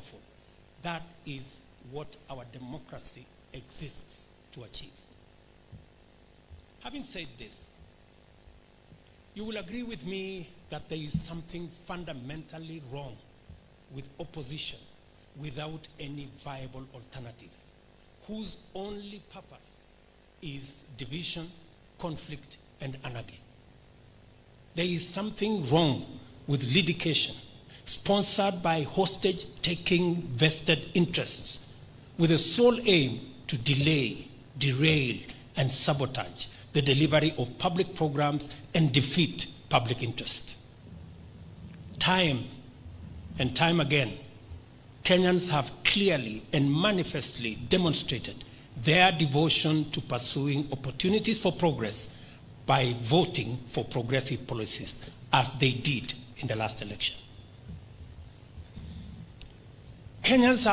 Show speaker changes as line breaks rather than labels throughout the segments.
powerful. That is what our democracy exists to achieve. Having said this, you will agree with me that there is something fundamentally wrong with opposition without any viable alternative, whose only purpose is division, conflict, and anarchy. There is something wrong with litigation sponsored by hostage-taking vested interests with the sole aim to delay, derail, and sabotage the delivery of public programs and defeat public interest. Time and time again, Kenyans have clearly and manifestly demonstrated their devotion to pursuing opportunities for progress by voting for progressive policies, as they did in the last election. Kenyans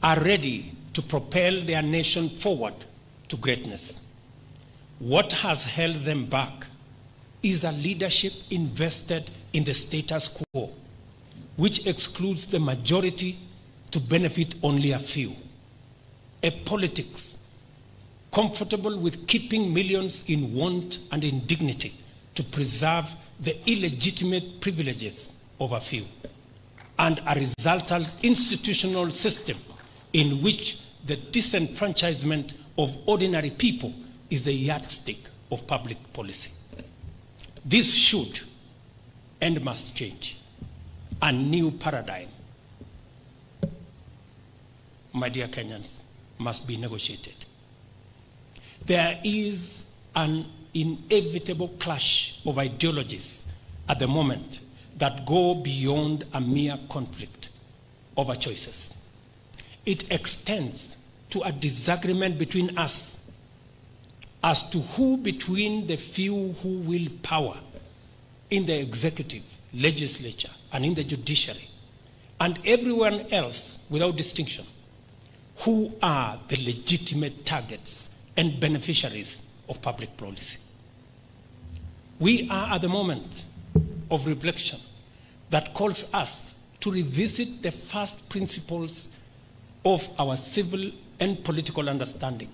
are ready to propel their nation forward to greatness. What has held them back is a leadership invested in the status quo, which excludes the majority to benefit only a few. A politics comfortable with keeping millions in want and indignity to preserve the illegitimate privileges of a few, and a resultant institutional system in which the disenfranchisement of ordinary people is the yardstick of public policy. This should and must change. A new paradigm, my dear Kenyans, must be negotiated. There is an inevitable clash of ideologies at the moment that go beyond a mere conflict over choices. It extends to a disagreement between us as to who between the few who wield power in the executive, legislature, and in the judiciary, and everyone else without distinction, who are the legitimate targets and beneficiaries of public policy. We are at the moment of reflection that calls us to revisit the first principles of our civil and political understanding,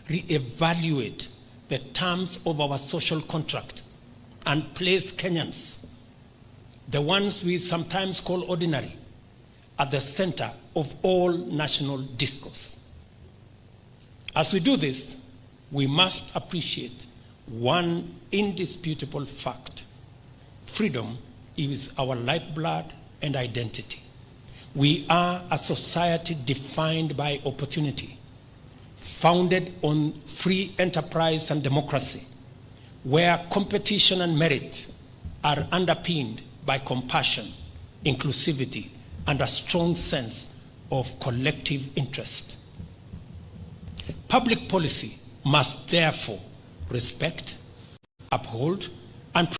reevaluate the terms of our social contract, and place Kenyans, the ones we sometimes call ordinary, at the center of all national discourse. As we do this, we must appreciate one indisputable fact. Freedom is our lifeblood and identity. We are a society defined by opportunity, founded on free enterprise and democracy, where competition and merit are underpinned by compassion, inclusivity, and a strong sense of collective interest. Public policy must therefore respect, uphold, and